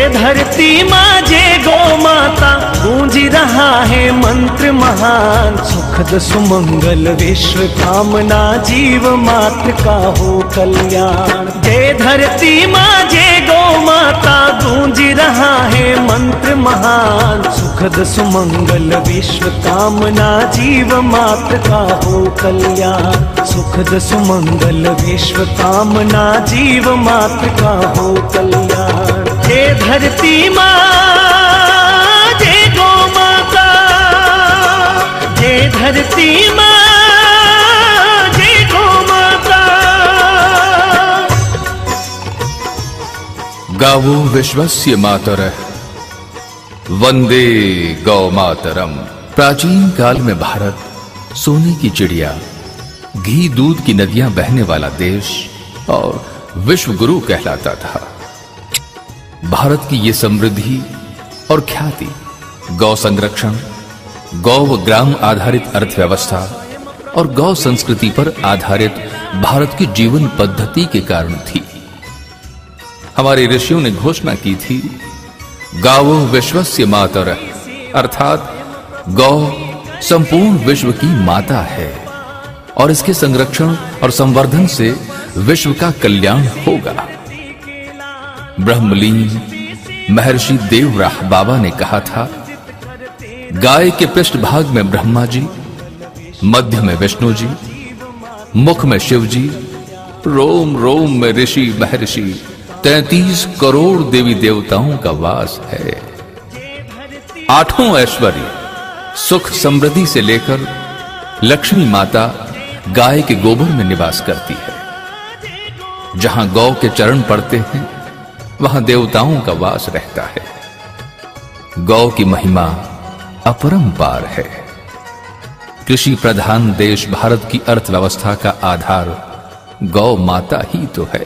धरती माँ जय गौ माता, गूंज रहा है मंत्र महान। सुखद सुमंगल विश्व कामना, जीव मात्र का हो कल्याण। जय धरती माँ जय गौ माता, गूंज रहा है मंत्र महान। सुखद सुमंगल विश्व कामना, जीव मात्र का हो कल्याण। सुखद सुमंगल विश्व कामना, जीव मात्र का हो कल्याण। जय धरती माँ जय गौ माता, जय धरती माँ जय गौ माता। गावो विश्वस्य मातरः वंदे गौ मातरम। प्राचीन काल में भारत सोने की चिड़िया, घी दूध की नदियां बहने वाला देश और विश्व गुरु कहलाता था। भारत की ये समृद्धि और ख्याति गौ संरक्षण, गौ व ग्राम आधारित अर्थव्यवस्था और गौ संस्कृति पर आधारित भारत की जीवन पद्धति के कारण थी। हमारे ऋषियों ने घोषणा की थी, गावो विश्वस्य मातरः, अर्थात गौ संपूर्ण विश्व की माता है और इसके संरक्षण और संवर्धन से विश्व का कल्याण होगा। ब्रह्मलीन महर्षि देवराह बाबा ने कहा था, गाय के पृष्ठभाग में ब्रह्मा जी, मध्य में विष्णु जी, मुख में शिव जी, रोम रोम में ऋषि महर्षि, 33 करोड़ देवी देवताओं का वास है। आठों ऐश्वर्य सुख समृद्धि से लेकर लक्ष्मी माता गाय के गोबर में निवास करती है। जहां गौ के चरण पड़ते हैं वहां देवताओं का वास रहता है। गौ की महिमा अपरंपार है। कृषि प्रधान देश भारत की अर्थव्यवस्था का आधार गौ माता ही तो है।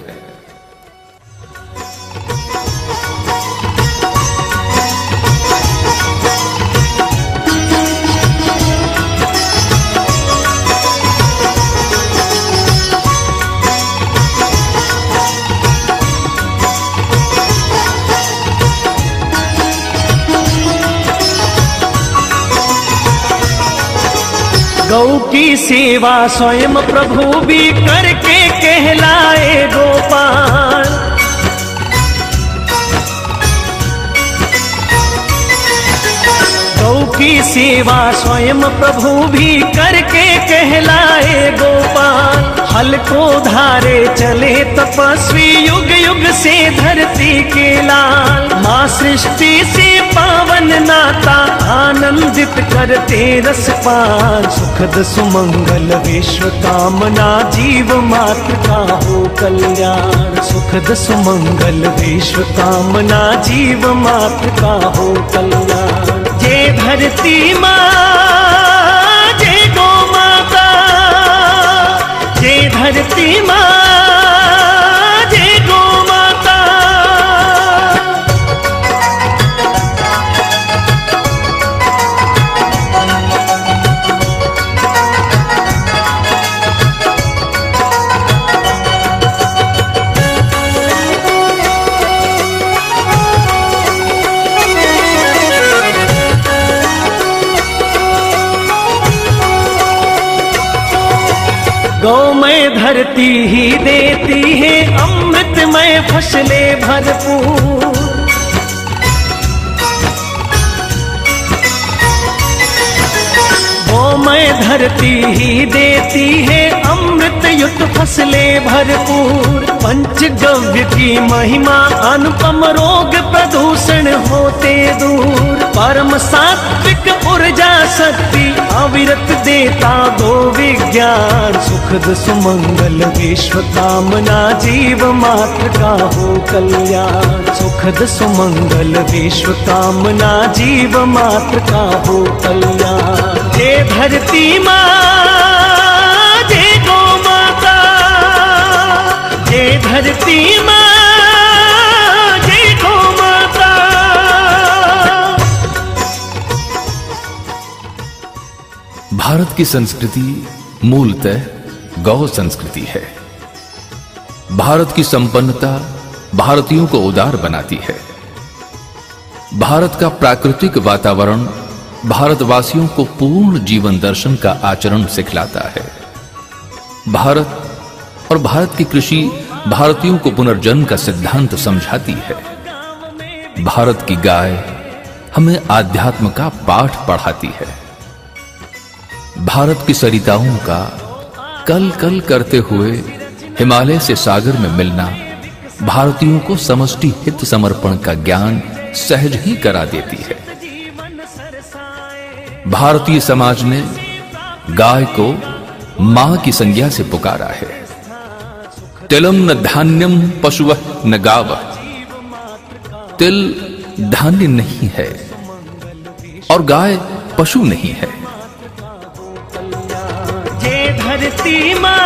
गौ की सेवा स्वयं प्रभु भी करके कहलाए गोपाल। गौ की सेवा स्वयं प्रभु भी करके कहलाए गोपाल। हल को धारे चले तपस्वी, युग युग से धरती के लाल। माँ सृष्टि से पावन नाता, आनंदित करते रसपान। सुखद सुमंगल विश्व कामना, जीव मात्र का हो कल्याण। सुखद सुमंगल विश्व कामना, जीव मात्र का हो कल्याण। जय धरती माँ जय गौ माता, जय धरती माँ जय गौ माता। गौमय धरती ही देती है अमृतमय फसलें भरपूर। गौमय धरती ही देती है अमृत युक्त फसलें भरपूर। पंचगव्य की महिमा अनुपम, रोग प्रदूषण होते दूर। परम सात्विक ऊर्जा शक्ति, अविरत देता दो विज्ञान। सुखद सुमंगल विश्व कामना, जीव मात्र का हो कल्याण। सुखद सुमंगल विश्व कामना, जीव मात्र का हो कल्याण। जय धरती माँ जय गौ माता, जय धरती माँ जय गौ माता। भारत की संस्कृति मूलतः गौ संस्कृति है। भारत की संपन्नता भारतीयों को उदार बनाती है। भारत का प्राकृतिक वातावरण भारतवासियों को पूर्ण जीवन दर्शन का आचरण सिखलाता है। भारत और भारत की कृषि भारतीयों को पुनर्जन्म का सिद्धांत समझाती है। भारत की गाय हमें आध्यात्म का पाठ पढ़ाती है। भारत की सरिताओं का कल कल करते हुए हिमालय से सागर में मिलना भारतीयों को समष्टि हित समर्पण का ज्ञान सहज ही करा देती है। भारतीय समाज ने गाय को मां की संज्ञा से पुकारा है। तिलम न धान्यम पशुवः न गावः। तिल धान्य नहीं है और गाय पशु नहीं है। जय धरती मां,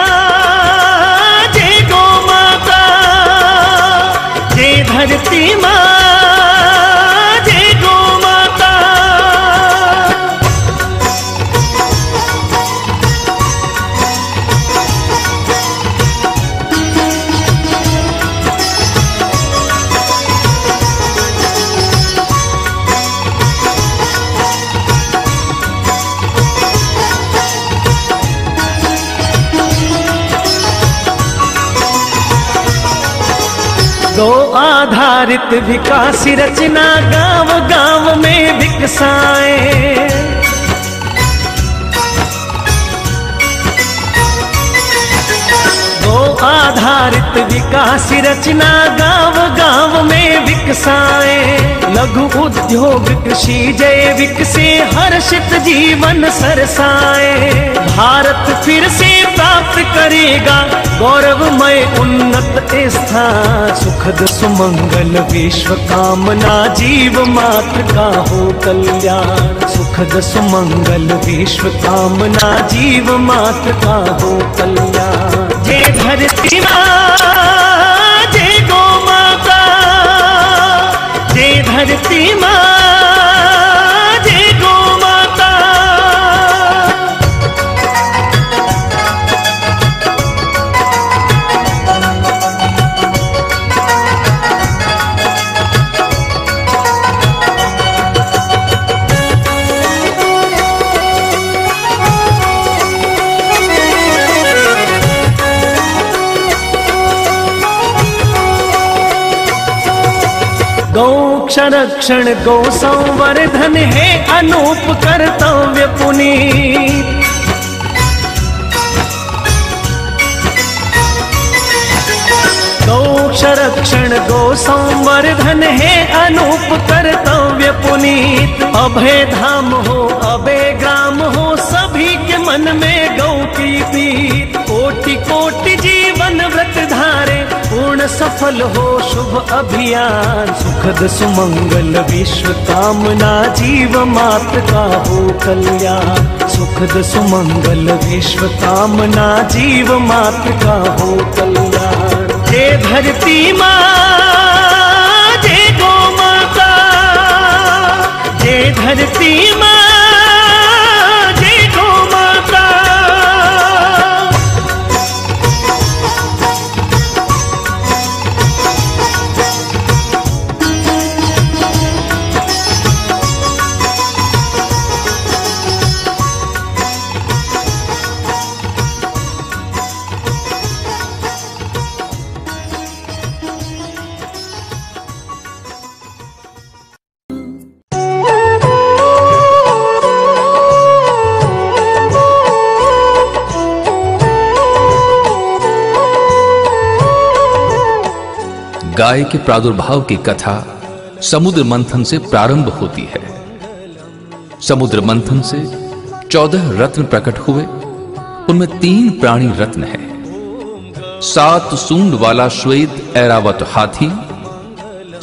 जय गौ माता, जय धरती मां, जय गौ माता। गौ आधारित विकास रचना गांव गांव में विकसाए। गौ आधारित विकास रचना गांव गांव में विकसाए। लघु उद्योग कृषि जैविक से हर्षित जीवन सरसाए। भारत फिर से प्राप्त करेगा गौरवमय उन्नत स्थान। सुखद सुमंगल विश्व कामना जीव मात्र का हो कल्याण। सुखद सुमंगल विश्व कामना जीव मात्र का हो कल्याण। जय धरती मां, जय गौ माता, जय धरती मां, जय गौ माता। गौ संरक्षण गौ संवर्धन है अनूप कर्तव्य पुनीत। गौ संरक्षण गौ संवर्धन है अनूप कर्तव्य पुनीत। अभय धाम हो अभय ग्राम हो सभी के मन में गौ की प्रीत। कोटि कोटि जीवन व्रत धारे पूर्ण सफल हो शुभ अभियान। सुखद सुमंगल विश्व कामना जीव मात्र का हो कल्याण। सुखद सुमंगल विश्व कामना जीव मात्र का हो कल्याण। जय धरती मां, जय गौ माता, जय धरती मां, जय गौ माता। गाय के प्रादुर्भाव की कथा समुद्र मंथन से प्रारंभ होती है। समुद्र मंथन से 14 रत्न प्रकट हुए। उनमें 3 प्राणी रत्न है। 7 सूंड वाला श्वेत ऐरावत हाथी,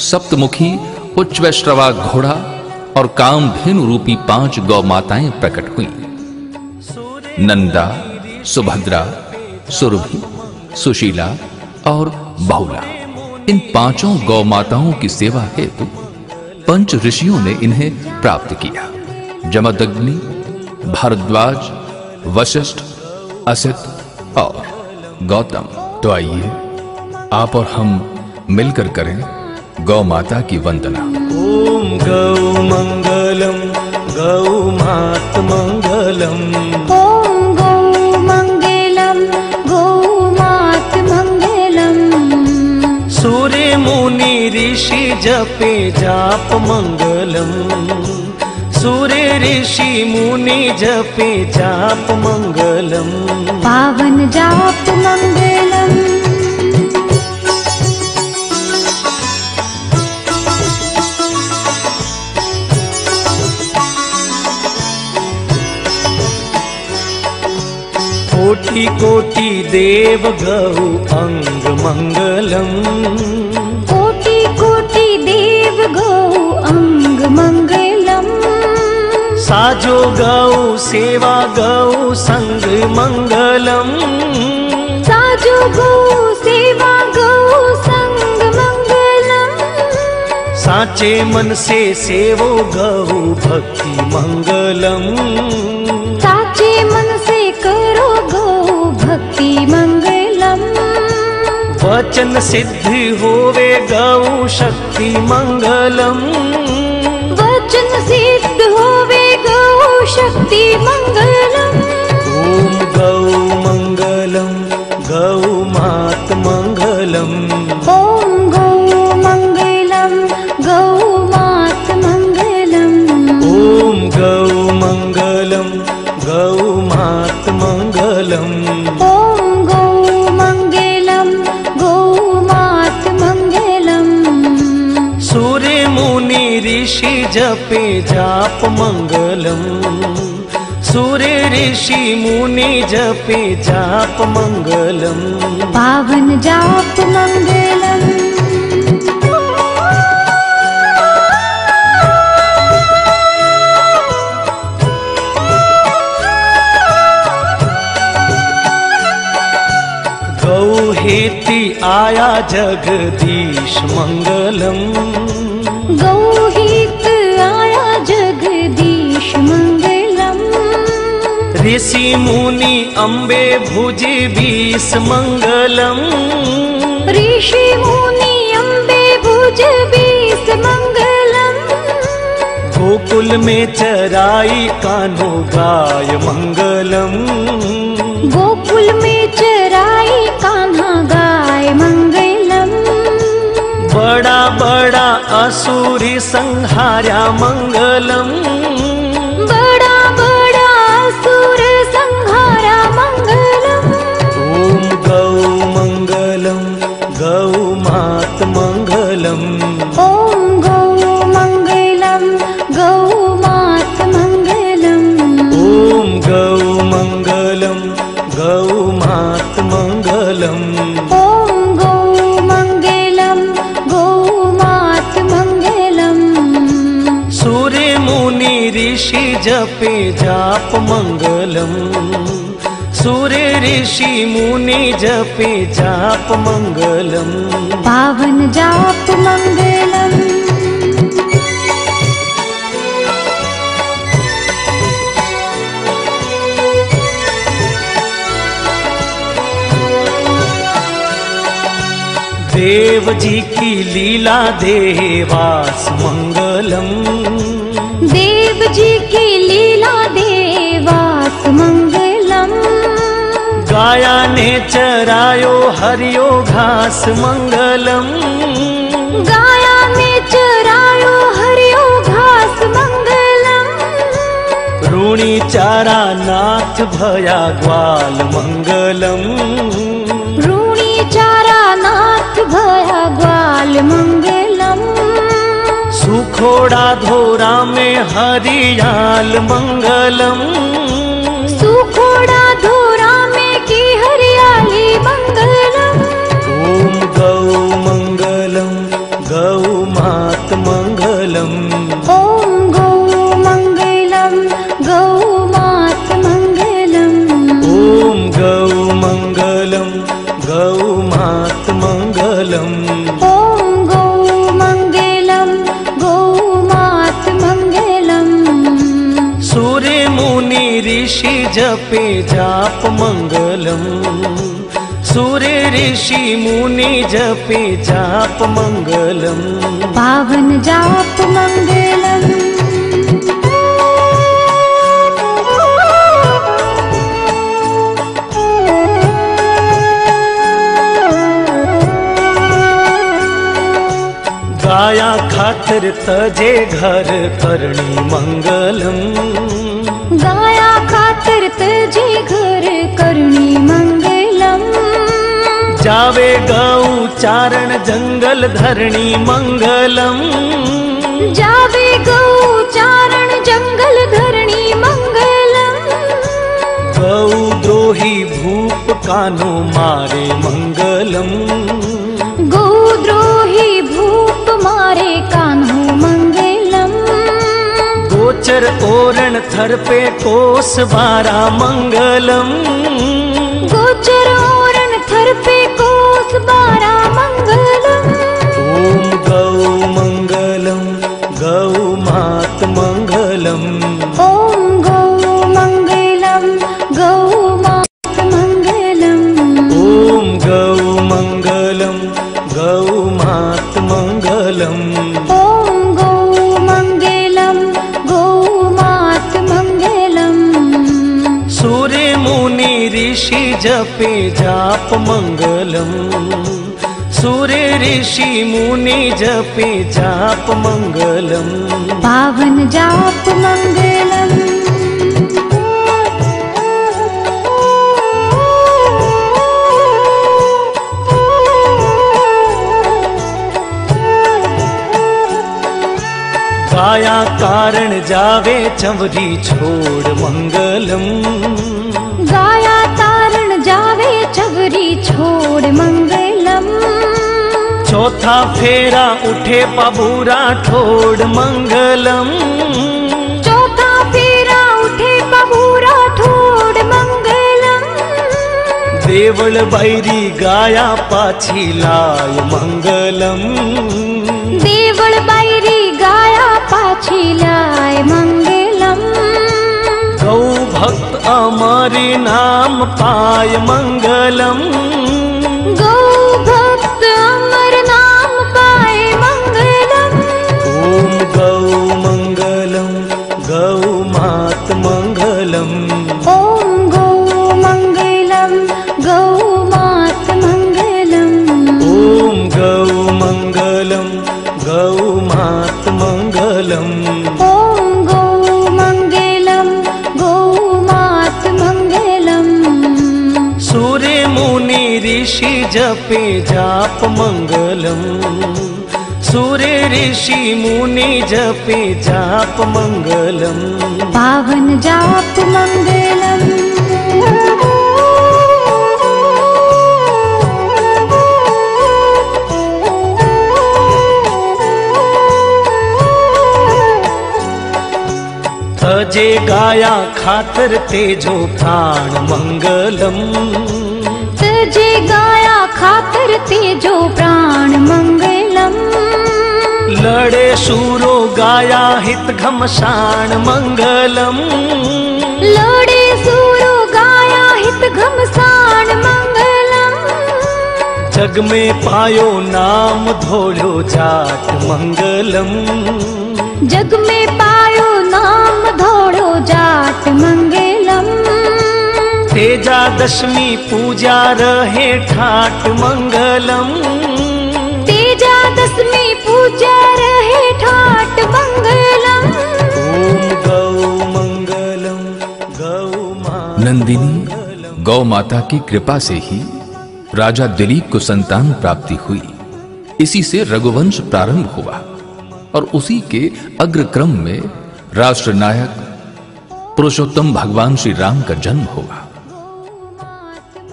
सप्तमुखी उच्चवैश्रवा घोड़ा और कामधेनु रूपी 5 गौ माताएं प्रकट हुई। नंदा, सुभद्रा, सुरभि, सुशीला और बहुला। इन 5 गौ माताओं की सेवा हेतु पंच ऋषियों ने इन्हें प्राप्त किया। जमदग्नि, भारद्वाज, वशिष्ठ, असित और गौतम। तो आइए आप और हम मिलकर करें गौ माता की वंदना। ओम गौ मंगलम गौ मात मंगलम। ओम गौ मंगलम गौ मात मंगलम। सूर्य मुनि ऋषि जपे जाप मंगलम। सूर्य ऋषि मुनि जपे जाप मंगलम। पावन जाप मंगलम। कोटि कोटि देव गौ अंग मंगलम। कोटि कोटि देव गौ अंग मंगलम। साजो गौ सेवा गौ संग मंगलम। साजो गौ सेवा गौ संग मंगलम। साचे मन से सेवो गौ भक्ति मंगलम। साचे मन से करो गौ भक्ति मंगलम। वचन सिद्ध होवे गौ शक्ति मंगलम। वचन सिद्ध होवे गौ शक्ति मंगलम। ओम गौ मंगलम गौ मात मंगलम। ओम गौ मंगलम गौ मात मंगलम। ओम गौ मंगलम गौ मात मंगलम। ओम गौ मंगलम गौ मात मंगलम। सूर्य मुनि ऋषि जपे जाप मंगलम। सूर्य ऋषि मुनि जपे जाप मंगलम। पावन जाप मंगलम। गौ हेति आया जगदीश मंगलम। गौ हित आया जगदीश मंगलम। ऋषि मुनि अम्बे भुजि बीस मंगलम। ऋषि मुनि अम्बे भुज बीस मंगलम। गोकुल में चराई कान्हो गाय मंगलम। गोकुल में चराई कान्हा गाय मंगलम। बड़ा बड़ा असुरी संहार्या मंगलम। बड़ा बड़ा असुर संहारा मंगलम। ओम गौ मंगलम गौ मात मंगलम। ओम गौ मंगलम गौ मात मंगलम। ओम गौ मंगलम गौ मात मंगलम। ओम गौ मंगलम गौ मात मंगलम। सूर्य मुनि ऋषि जपे जाप मंगलम। सूर्य ऋषि मुनि जपे जाप मंगलम। पावन जाप मंगलम। देव जी की लीला देवास मंगलम। देव जी की लीला देवास मंगलम। गाया ने चरायो हरियो घास मंगलम। गाया ने चरायो हरियो घास मंगलम। ऋणी चारा नाथ भया ग्वाल मंगलम। ऋणी चारा नाथ भया ग्वाल मंगलम। सुखोड़ा धोरा में हरियाल मंगलम। सुखोड़ा धोरा में की हरियाली मंगलम। ओम गौ मंगलम गौ मात मंगलम। ओम गौ मंगलम गौ मात मंगलम। ओम गौ मंगलम गौ मात मंगलम। ओम गौ मंगलम गौ मात मंगलम। सूर्य मुनि ऋषि जपे जाप मंगलम। सूर्य ऋषि मुनि जपे जाप मंगलम, पावन जाप मंगलम। गाया खातिर तजे घर करणी मंगलम, गाया खातिर तजे घर करणी मंगलम। जावे गौ चारण जंगल धरणी मंगलम, जावे गौ चारण जंगल धरणी मंगलम। गौ द्रोही भूप कानो मारे मंगलम, गौ द्रोही भूप मारे कान्हो मंगलम। गोचर ओरण थर पे कोस बारा मंगलम, गोचर ओरण थर पे कोस बारा मंगलम। ओम गौ मंगलम, गौ मात मंगलम। ओम गौ मंगलम, गौ मात मंगलम। ओम गौ मंगलम, गौ मात मंगलम। ओम गौ मंगलम, गौ मात मंगलम। सूर्य मुनि ऋषि जपे जाप मंगलम, सूर्य ऋषि मुनि जपे जाप मंगलम। पावन जाप मंगलम। गाया कारण जावे चंवरी छोड़ मंगलम, गाया तारण जावे चवरी छोड़ मंगलम। चौथा फेरा उठे पबूरा ठोड़ मंगलम, चौथा फेरा उठे पबूरा ठोड़ मंगलम। देवल बैरी गाया पाछी लाय मंगलम, देवल बैरी गाया पाछी लाय मंगलम। गौ भक्त अमरी नाम पाय मंगलम, गौ भक्त अमर नाम पाए मंगलम। ओम गौ मंगलम, गौ मात मंगलम। ओम गौ मंगलम, गौ मात मंगलम। ओम गौ मंगलम, गौ मात मंगलम। ओम गौ मंगलम, गौ मात मंगलम। सूर्य मुनि ऋषि जपे जाप मंगलम, सूर्य ऋषि मुनि जपे जाप मंगलम। पावन जाप मंगलम। तजे गाया खातर तेजो प्राण मंगलम, तजे गाया खातर तेजो प्राण मंगलम। लड़े शूरो गाया हित घमशान मंगलम, लड़े सूरो गाया हित घमसान मंगलम। जग में पायो नाम धोड़ो जाट मंगलम, जग में पायो नाम धोड़ो जाट मंगलम। तेजा दशमी पूजा रहे ठाट मंगलम, तेजा दशमी पूजा रहे ठाट मंगलम। ओम गौ मंगलम, गौ मात। नंदिनी गौ माता की कृपा से ही राजा दिलीप को संतान प्राप्ति हुई। इसी से रघुवंश प्रारंभ हुआ और उसी के अग्रक्रम में राष्ट्र नायक पुरुषोत्तम भगवान श्री राम का जन्म हुआ।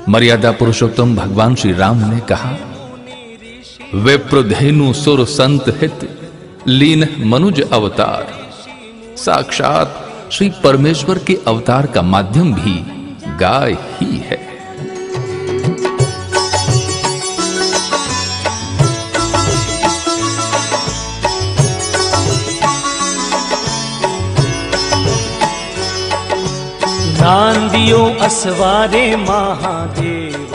मर्यादा पुरुषोत्तम भगवान श्री राम ने कहा, विप्रधेनु सुर संत हित लीन मनुज अवतार। साक्षात श्री परमेश्वर के अवतार का माध्यम भी गाय ही है। नांदियो असवारे महादेव